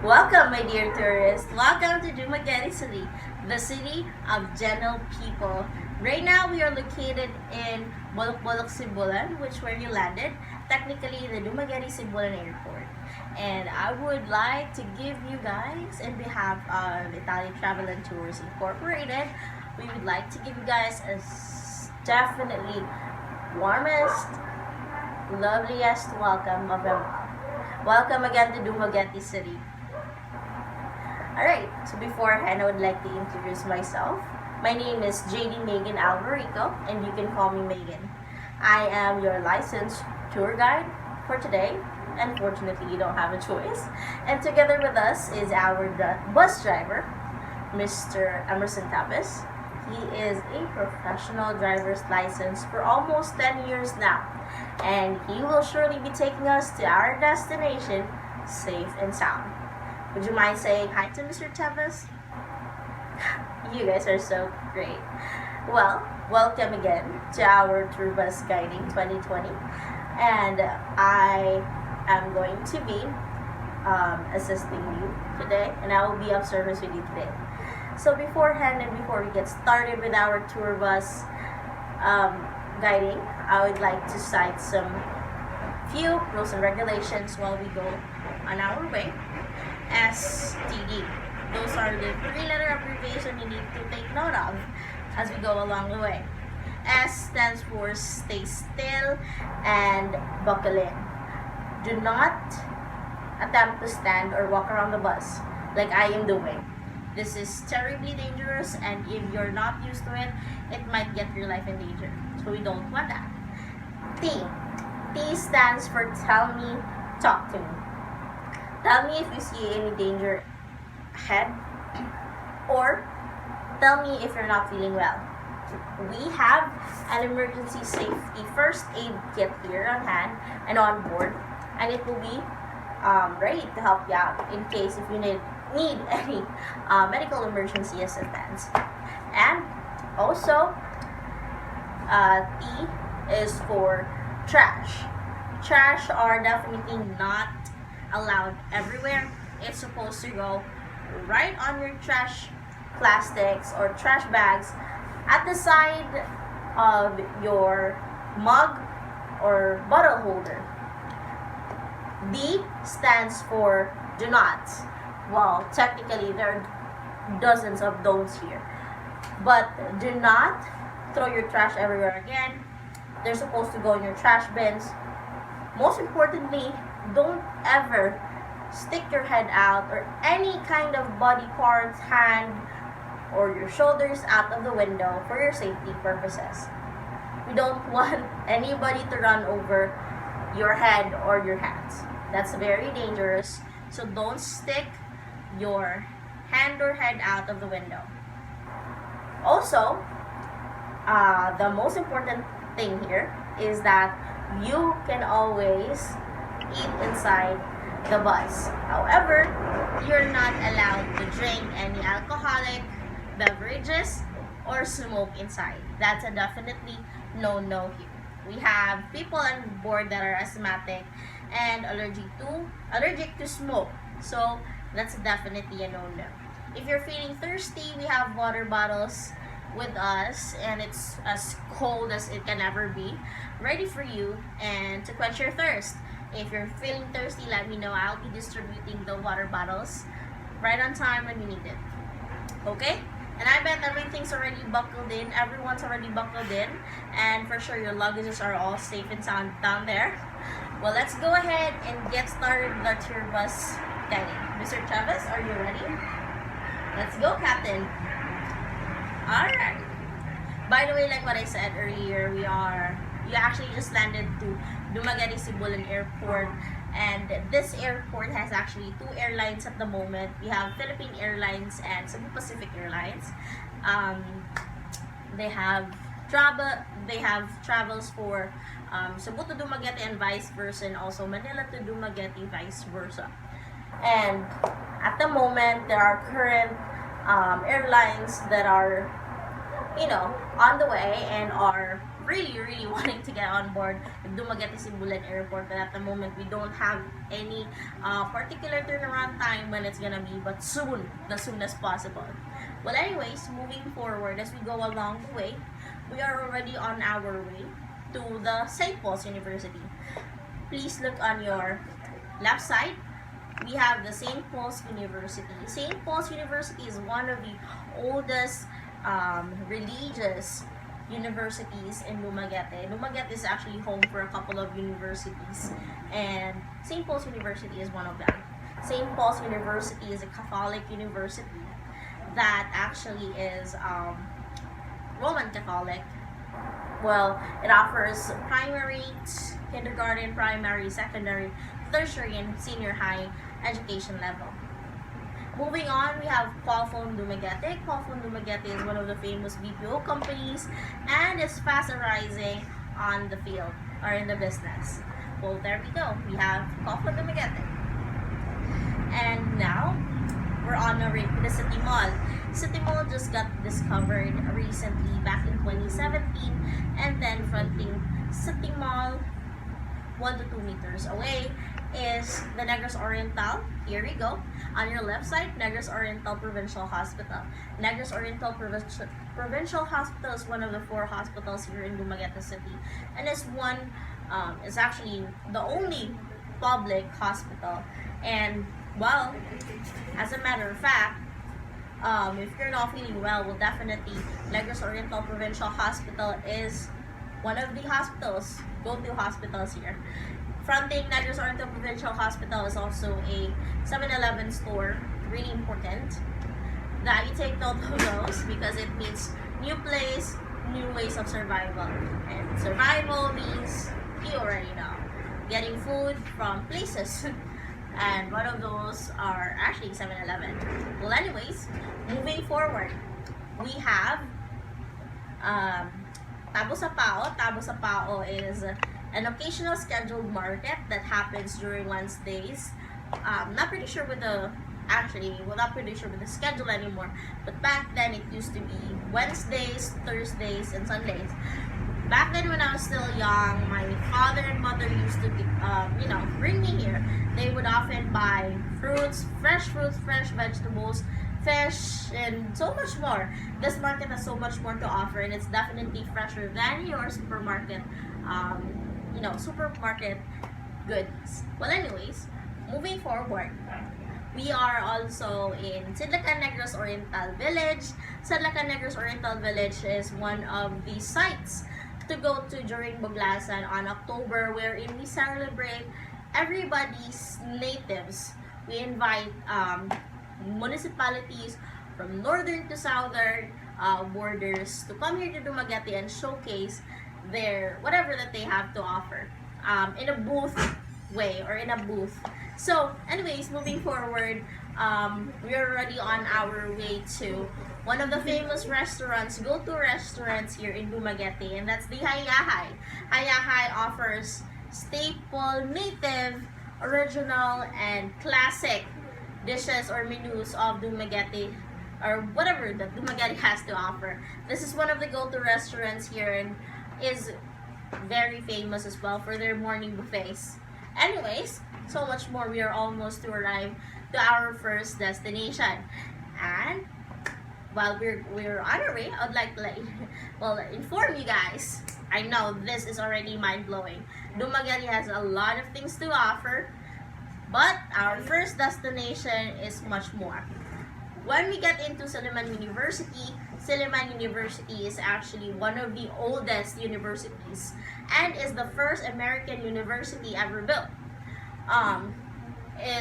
Welcome, my dear tourists. Welcome to Dumaguete City, the city of gentle people. Right now, we are located in Bolok-Bolok, Sibulan, which where you landed. Technically, the Dumaguete Sibulan Airport. And I would like to give you guys, in behalf of Italia Travel and Tours Incorporated, we would like to give you guys a definitely warmest, loveliest welcome of them all. Welcome again to Dumaguete City. Alright, so beforehand, I would like to introduce myself. My name is JD Maegan Alvarico, and you can call me Maegan. I am your licensed tour guide for today, and fortunately, you don't have a choice. And together with us is our bus driver, Mr. Emerson Tourbus. He is a professional driver's license for almost 10 years now, and he will surely be taking us to our destination safe and sound. Would you mind saying hi to Mr. Tourbus? You guys are so great. Well, welcome again to our Tourbus Guiding 2020, and I am going to be assisting you today, and I will be of service with you today. So beforehand and before we get started with our tour bus guiding, I would like to cite some few rules and regulations while we go on our way. STD. Those are the three-letter abbreviation you need to take note of as we go along the way. S stands for stay still and buckle in. Do not attempt to stand or walk around the bus like I am doing. This is terribly dangerous, and if you're not used to it, it might get your life in danger. So we don't want that. T. T stands for tell me, talk to me. Tell me if you see any danger ahead, or tell me if you're not feeling well. We have an emergency safety first aid kit here on hand and on board, and it will be ready to help you out in case if you need any medical emergency assistance. And also, T is for trash. Trash are definitely not allowed everywhere. It's supposed to go right on your trash plastics or trash bags at the side of your mug or bottle holder. D stands for do not. Well, technically there are dozens of don'ts here, but do not throw your trash everywhere again. They're supposed to go in your trash bins. Most importantly, don't ever stick your head out or any kind of body parts, hand, or your shoulders out of the window for your safety purposes. We don't want anybody to run over your head or your hands. That's very dangerous. So don't stick your hand or head out of the window. Also, the most important thing here is that you can always eat inside the bus. However, you're not allowed to drink any alcoholic beverages or smoke inside. That's a definitely no here. We have people on board that are asthmatic and allergic to smoke. So that's definitely a no. If you're feeling thirsty, we have water bottles with us, and it's as cold as it can ever be, ready for you and to quench your thirst. If you're feeling thirsty, let me know. I'll be distributing the water bottles right on time when you need it. Okay? And I bet everything's already buckled in. Everyone's already buckled in. And for sure, your luggages are all safe and sound down there. Well, let's go ahead and get started with our tour bus guiding. Mr. Tourbus, are you ready? Let's go, Captain. Alright. By the way, like what I said earlier, you actually just landed to Dumaguete Sibulan Airport, and this airport has actually two airlines at the moment. We have Philippine Airlines and Cebu Pacific Airlines. They have travels for Cebu to Dumaguete and vice versa, and also Manila to Dumaguete vice versa. And at the moment, there are current airlines that are on the way and are really wanting to get on board Dumaguete Sibulan Airport. But at the moment, we don't have any particular turnaround time when it's gonna be, but soon, as soon as possible. Well, anyways, moving forward as we go along the way, we are already on our way to the St. Paul's University. Please look on your left side. We have the St. Paul's University. St. Paul's University is one of the oldest religious universities in Dumaguete. Dumaguete is actually home for a couple of universities, and St. Paul's University is one of them. St. Paul's University is a Catholic university that actually is Roman Catholic. Well, it offers primary, kindergarten, primary, secondary, tertiary, and senior high education level. Moving on, we have Qualphone Dumaguete. Qualphone Dumaguete is one of the famous BPO companies and is fast rising on the field or in the business. Well, there we go. We have Qualphone Dumaguete. And now, we're on our way to the City Mall. City Mall just got discovered recently back in 2017, and then fronting City Mall 1 to 2 meters away is the Negros Oriental. Here we go. On your left side, Negros Oriental Provincial Hospital. Negros Oriental Provincial Hospital is one of the 4 hospitals here in Dumaguete City, and is actually the only public hospital. And well, as a matter of fact, if you're not feeling well, definitely Negros Oriental Provincial Hospital is one of the go-to hospitals here. Fronting Negros Oriental Provincial Hospital is also a 7-Eleven store. Really important that you take note of those, because it means new place, new ways of survival. And survival means, you already know, getting food from places. And one of those are actually 7-Eleven. Well, anyways, moving forward, we have Tabo sa Pao. Tabo sa Pao is an occasional scheduled market that happens during Wednesdays. Not pretty sure with the schedule anymore, but back then it used to be Wednesdays, Thursdays, and Sundays. Back then when I was still young, my father and mother used to bring me here. They would often buy fruits, fresh vegetables, fish, and so much more. This market has so much more to offer, and it's definitely fresher than your supermarket goods. Well, anyways, moving forward, we are also in Sidlacan Negros Oriental Village. Sidlacan Negros Oriental Village is one of the sites to go to during Buglasan on October, wherein we celebrate everybody's natives. We invite municipalities from northern to southern borders to come here to Dumaguete and showcase their whatever that they have to offer in a booth way or in a booth. So anyways, moving forward, we're already on our way to one of the famous go-to restaurants here in Dumaguete, and that's the Hayahay. Hayahay offers staple, native, original, and classic dishes or menus of Dumaguete, or whatever that Dumaguete has to offer. This is one of the go-to restaurants here and is very famous as well for their morning buffets. Anyways, so much more. We are almost to arrive to our first destination, and while we're on our way, I'd like to inform you guys. I know this is already mind-blowing. Dumaguete has a lot of things to offer, but our first destination is much more. When we get into Silliman University is actually one of the oldest universities and is the first American university ever built.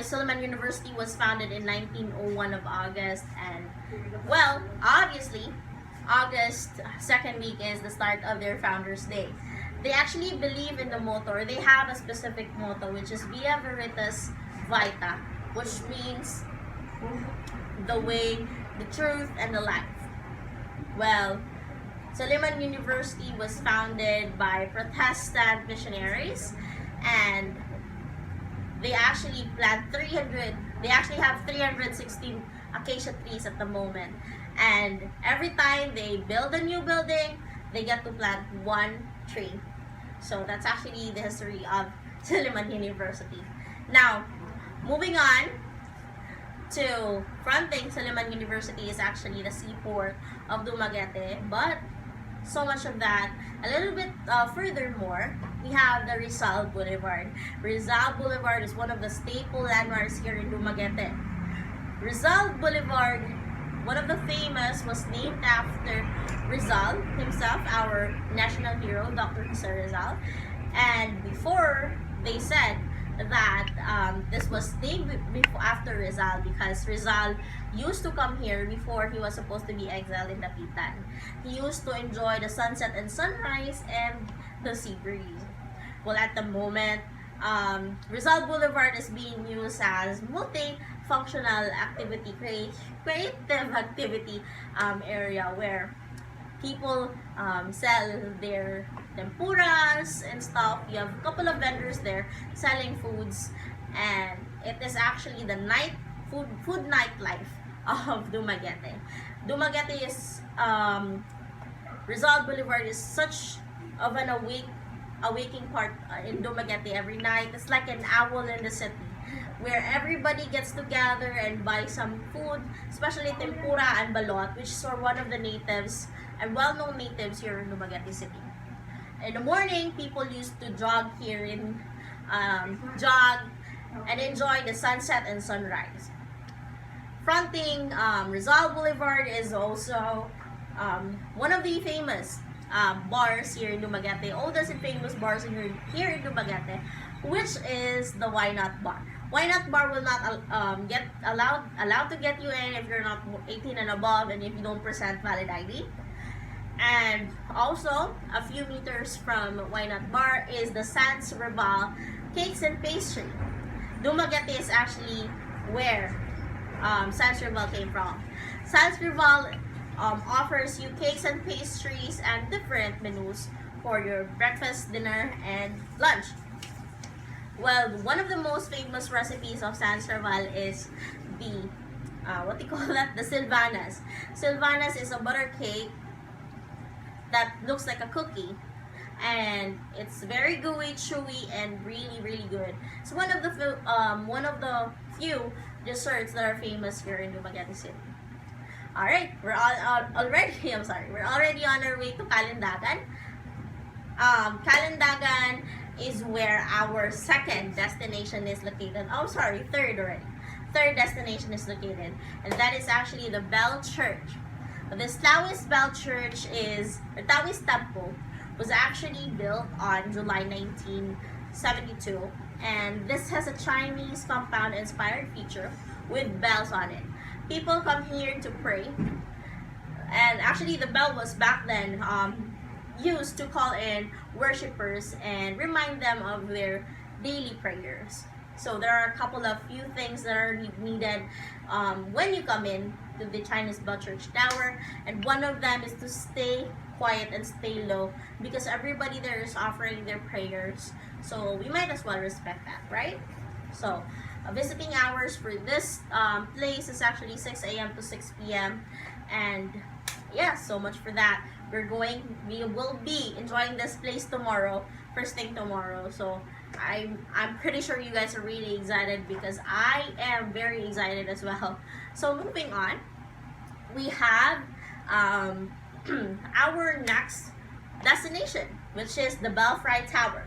Silliman University was founded in 1901 of August, and well, obviously, August 2nd week is the start of their Founders Day. They actually believe in the motto, or they have a specific motto, which is Via Veritas Vita, which means the way, the truth, and the life. Well, Silliman University was founded by Protestant missionaries, and they actually have 316 acacia trees at the moment. And every time they build a new building, they get to plant one tree. So that's actually the history of Silliman University. Now, moving on to fronting Silliman University is actually the seaport of Dumaguete, but so much of that, a little bit furthermore, we have the Rizal Boulevard. Rizal Boulevard is one of the staple landmarks here in Dumaguete. Rizal Boulevard, one of the famous, was named after Rizal himself, our national hero, Dr. Jose Rizal. And before, they said that this was named after Rizal because Rizal used to come here before he was supposed to be exiled in Dapitan. He used to enjoy the sunset and sunrise and the sea breeze. Well, at the moment, Rizal Boulevard is being used as multi-functional activity, creative activity area where people sell their tempuras and stuff. You have a couple of vendors there selling foods, and it is actually the food nightlife of Dumaguete. Dumaguete is Rizal Boulevard is such of an awaking part in Dumaguete every night. It's like an owl in the city where everybody gets together and buy some food, especially tempura and balot, which are one of the natives and well-known natives here in Dumaguete City. In the morning, people used to jog here jog and enjoy the sunset and sunrise. Fronting Rizal Boulevard is also one of the famous bars here in Dumaguete, oldest and famous bars here in Dumaguete, which is the Why Not Bar. Why Not Bar will not get allowed to get you in if you're not 18 and above and if you don't present valid ID. And also, a few meters from Why Not Bar is the Sans Rival Cakes and Pastry. Dumaguete is actually where Sans Rival came from. Sans Rival offers you cakes and pastries and different menus for your breakfast, dinner, and lunch. Well, one of the most famous recipes of Sans Rival is the what do you call that? The Silvanas. Silvanas is a butter cake that looks like a cookie, and it's very gooey, chewy, and really good. It's one of the few desserts that are famous here in Dumaguete City. All right, we're already on our way to Calindagan. Calindagan is where our second destination is located. Oh, sorry, third already. Third destination is located, and that is actually the Bell Church. This Taoist Bell Church or Taoist Temple was actually built on July 1972, and this has a Chinese compound-inspired feature with bells on it. People come here to pray, and actually the bell was back then used to call in worshippers and remind them of their daily prayers. So there are a few things that are needed when you come in to the Chinese Bell Church Tower, and one of them is to stay quiet and stay low because everybody there is offering their prayers, so we might as well respect that, right? So visiting hours for this place is actually 6 a.m. to 6 p.m. and yeah, so much for that. We will be enjoying this place tomorrow, first thing tomorrow. So I'm pretty sure you guys are really excited because I am very excited as well. So moving on, we have our next destination, which is the Belfry Tower.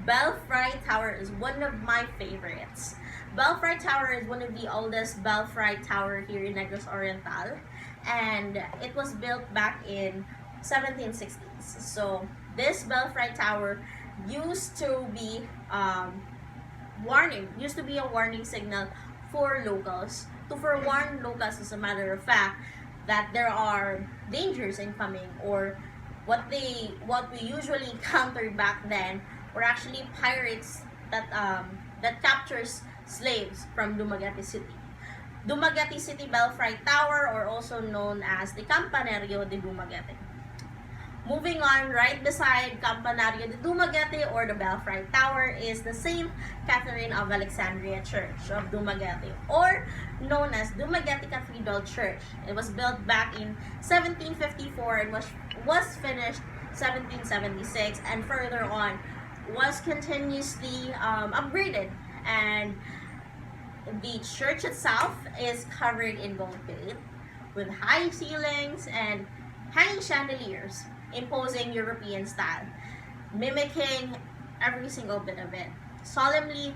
Belfry Tower is one of my favorites. Belfry Tower is one of the oldest Belfry Tower here in Negros Oriental, and it was built back in 1760s. So this Belfry Tower used to be a warning signal for locals, to forewarn locals, as a matter of fact, that there are dangers incoming, or what we usually encountered back then were actually pirates that captures slaves from Dumaguete City. Dumaguete City Belfry Tower, or also known as the Campanario de Dumaguete. Moving on, right beside Campanario de Dumaguete or the Belfry Tower is the St. Catherine of Alexandria Church of Dumaguete, or known as Dumaguete Cathedral Church. It was built back in 1754 and was finished 1776, and further on was continuously upgraded, and the church itself is covered in gold paint with high ceilings and hanging chandeliers, imposing European style, mimicking every single bit of it. Solemnly,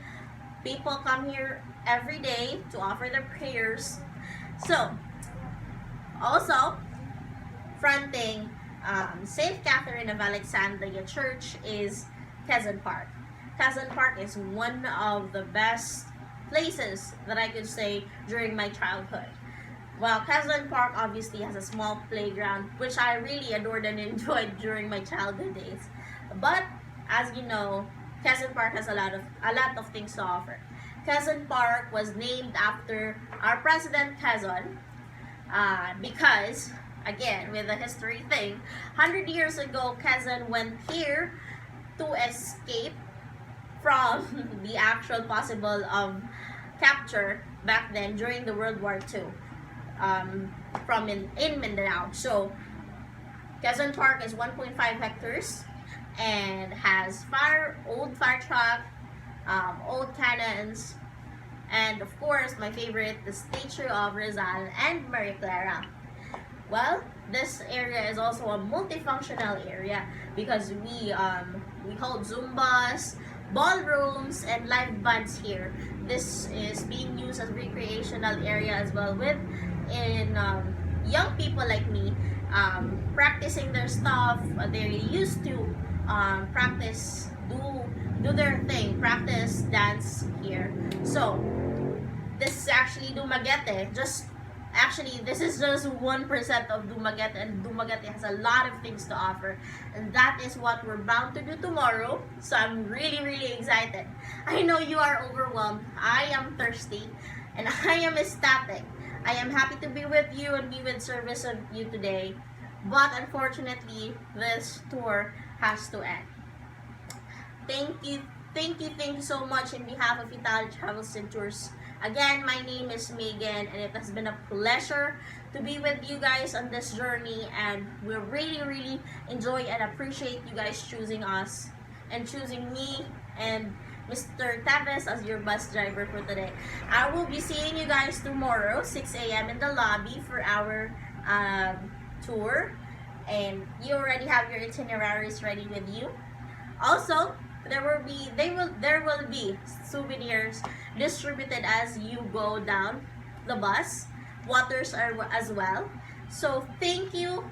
people come here every day to offer their prayers. So, also, fronting St. Catherine of Alexandria Church is Quezon Park. Quezon Park is one of the best places that I could say during my childhood. Well, Quezon Park obviously has a small playground, which I really adored and enjoyed during my childhood days. But as you know, Quezon Park has a lot of things to offer. Quezon Park was named after our President Quezon, because, again, with the history thing, 100 years ago, Quezon went here to escape from the actual possible capture back then during the World War II, from in Mindanao. So, Quezon Park is 1.5 hectares and has old fire truck, old cannons, and of course, my favorite, the statue of Rizal and Maria Clara. Well, this area is also a multifunctional area because we hold Zumbas, ballrooms, and live bands here. This is being used as recreational area as well, with young people like me practicing their stuff. They're used to practice, do their thing, practice dance here. So this is actually Dumaguete. This is just 1% of Dumaguete, and Dumaguete has a lot of things to offer, and that is what we're bound to do tomorrow. So I'm really, really excited. I know you are overwhelmed. I am thirsty, and I am ecstatic. I am happy to be with you and be with service of you today, but unfortunately, this tour has to end. Thank you so much in behalf of Italia Travels and Tours. Again, my name is Maegan, and it has been a pleasure to be with you guys on this journey, and we really, really enjoy and appreciate you guys choosing us and choosing me and Mr. Tourbus as your bus driver for today. I will be seeing you guys tomorrow, 6 a.m. in the lobby for our tour, and you already have your itineraries ready with you. Also, there will be souvenirs distributed as you go down the bus. Waters are as well. So thank you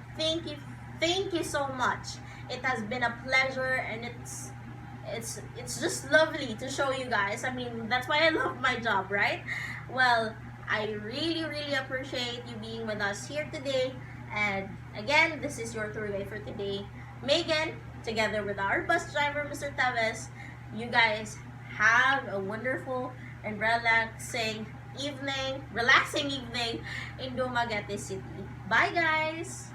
so much. It has been a pleasure, and it's just lovely to show you guys. I mean, that's why I love my job, right? Well, I really, really appreciate you being with us here today. And again, this is your tour guide for today, Maegan, together with our bus driver, Mr. Tourbus. You guys have a wonderful and relaxing evening in Dumaguete City. Bye, guys!